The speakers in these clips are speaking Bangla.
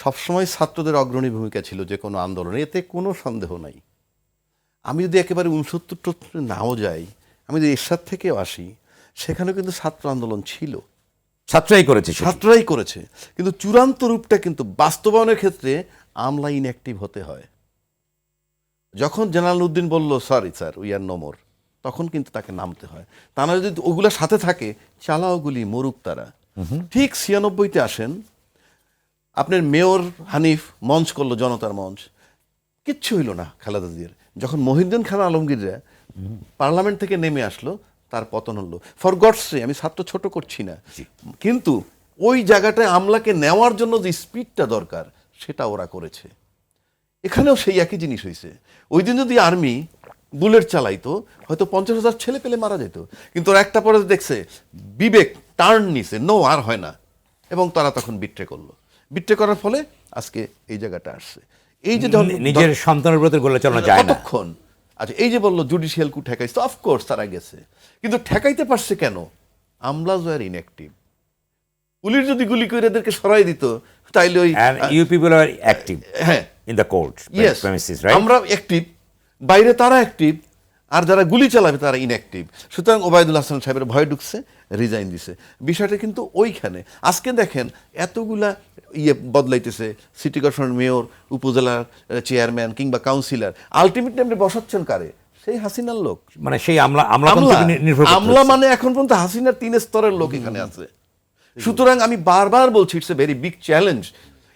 সবসময় ছাত্রদের অগ্রণী ভূমিকা ছিল যে কোনো আন্দোলনে, এতে কোনো সন্দেহ নাই। আমি যদি একেবারে 69 নাও যাই, আমি যদি এরশাদ থেকেও আসি, সেখানেও কিন্তু ছাত্র আন্দোলন ছিল, ছাত্রই করেছে ছাত্ররাই করেছে। কিন্তু চূড়ান্ত রূপটা কিন্তু বাস্তবায়নের ক্ষেত্রে আমলা ইনঅ্যাক্টিভ হতে হয়। যখন জালাল উদ্দিন বলল sorry sir we are no more, তখন কিন্তু তাকে নামতে হয়। তা না যদি ওগুলোর সাথে থাকে, চালাও গুলি মরুক তারা। ঠিক 96-তে আসেন, আপনার মেয়র হানিফ মঞ্চ করলো, জনতার মঞ্চ, কিচ্ছু হইল না খালেদা জিয়ার। যখন মহিউদ্দিন খান আলমগীররা পার্লামেন্ট থেকে নেমে আসলো, তার পতন হলো। ফর গডস সে, আমি ছাত্র ছোট করছি না, কিন্তু ওই জায়গাটায় আমলাকে নেওয়ার জন্য যে স্পিডটা দরকার সেটা ওরা করেছে। এখানেও সেই একই জিনিস হয়েছে। ওই দিন যদি আর্মি বুলেট চালাইতো, হয়তো 50,000 ছেলে পেলে মারা যেত। কিন্তু ওরা একটা পরে দেখছে বিবেক টার্ন নিছে, নো আর হয় না, এবং তারা তখন বিট্রে করলো। বিট্রে করার ফলে আজকে এই জায়গাটা আসছে। এই যে নিজের সন্তানের প্রতি গোলা চালানো যায় না কতক্ষণ। আচ্ছা, এই যে বললো জুডিশিয়াল কু ঠেকাইছে, অফকোর্স তারা গেছে, কিন্তু ঠেকাইতে পারছে কেন? আমলা জয়ের ইনঅ্যাক্টিভ। পুলিশ যদি গুলি করে এদেরকে সরাই দিত, তাইলে ওই ইউ পিপল আর অ্যাক্টিভ হ্যাঁ in the court premises, right? আমরা অ্যাক্টিভ, বাইরে তারা অ্যাক্টিভ, আর যারা গুলি চালাবে তারা ইনঅ্যাক্টিভ। সুতরাং ওবায়দুল হাসান সাহেবের ভয় ঢুকছে, রিজাইন দিছে। বিষয়টা কিন্তু ওইখানে। আজকে দেখেন এতগুলা বদলাইতেছে, সিটি কর্পোরেশন মেয়র, উপজেলার চেয়ারম্যান কিংবা কাউন্সিলর, আলটিমেটলি আপনি বসাচ্ছেন কারে? সেই হাসিনার লোক। মানে সেই আমলা মানে এখন পর্যন্ত হাসিনার 3 স্তরের লোক এখানে আছে। সুতরাং আমি বারবার বলছি, it's a very big challenge.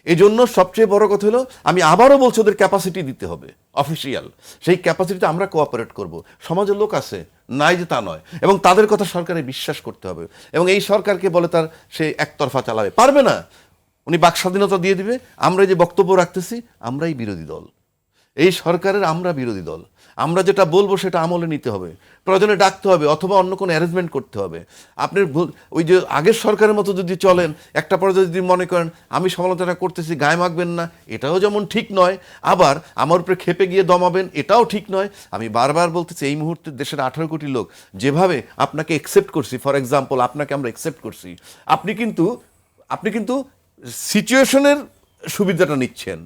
এই জন্য সবচেয়ে বড় কথা হলো, আমি আবারও বলছি, ওদের ক্যাপাসিটি দিতে হবে অফিসিয়াল। সেই ক্যাপাসিটিতে আমরা কোঅপারেট করব। সমাজের লোক আছে, নাই যে তা নয়, এবং তাদের কথা সরকারের বিশ্বাস করতে হবে। এবং এই সরকারকে বলে তার সে একতরফা চালাবে, পারবে না। উনি বাক স্বাধীনতা দিয়ে দিবে। আমরা যে বক্তব্য রাখতেছি, আমরাই বিরোধী দল, এই সরকারের আমরা বিরোধী দল। আমরা যেটা বলবো সেটা আমলে নিতে হবে, প্রয়োজনে ডাকতে হবে, অথবা অন্য কোনো অ্যারেঞ্জমেন্ট করতে হবে। আপনি ওই যে আগের সরকারের মতো যদি চলেন, একটা পর্যায়ে যদি মনে করেন আমি সমালোচনা করতেছি, গায়ে মাখবেন না, এটাও যেমন ঠিক নয়, আবার আমার উপরে খেপে গিয়ে দমাবেন, এটাও ঠিক নয়। আমি বারবার বলতেছি, এই মুহূর্তে দেশের 18 কোটি লোক যেভাবে আপনাকে একসেপ্ট করছি, ফর এক্সাম্পল আপনাকে আমরা একসেপ্ট করছি, আপনি কিন্তু সিচুয়েশনের সুবিধাটা নিচ্ছেন,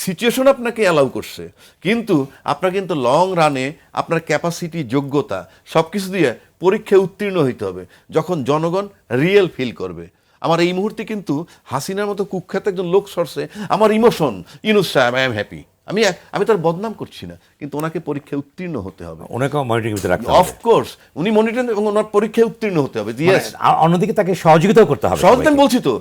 সিচুয়েশন আপনাকে অ্যালাউ করছে, কিন্তু আপনার কিন্তু লং রানে আপনার ক্যাপাসিটি, যোগ্যতা সব কিছু দিয়ে পরীক্ষায় উত্তীর্ণ হইতে হবে, যখন জনগণ রিয়েল ফিল করবে। আমার এই মুহূর্তে কিন্তু হাসিনার মতো কুখ্যাত একজন লোক সরছে, আমার ইমোশন, ইউনূস সাহেব আই এম হ্যাপি, আমি তার বদনাম করছি না, কিন্তু ওনাকে পরীক্ষায় উত্তীর্ণ হতে হবে। ওনাকে মনিটরিং করতে রাখতে হবে, অফকোর্স উনি মনিটরিং, এবং ওনার পরীক্ষায় উত্তীর্ণ হতে হবে। অন্যদিকে তাকে সহযোগিতাও করতে হবে। সহযোগিতা আমি বলছি তো,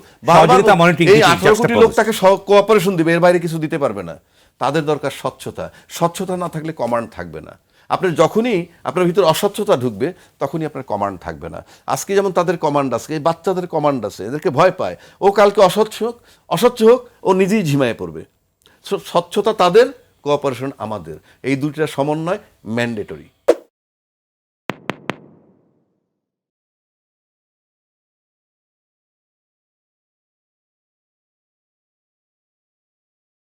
এই 18 কোটি লোক তাকে কোঅপারেশন দিবে, এর বাইরে কিছু দিতে পারবে না। তাদের দরকার স্বচ্ছতা। স্বচ্ছতা না থাকলে কমান্ড থাকবে না। আপনার যখনই আপনার ভিতরে অস্বচ্ছতা ঢুকবে, তখনই আপনার কমান্ড থাকবে না। আজকে যেমন তাদের কমান্ড আছে, এই বাচ্চাদের কমান্ড আছে, এদেরকে ভয় পায়, ও কালকে অস্বচ্ছ হোক, ও নিজেই ঝিমায় পড়বে। স্বচ্ছতা তাদের, কোঅপারেশন আমাদের, এই দুইটার সমন্বয় ম্যান্ডেটরি।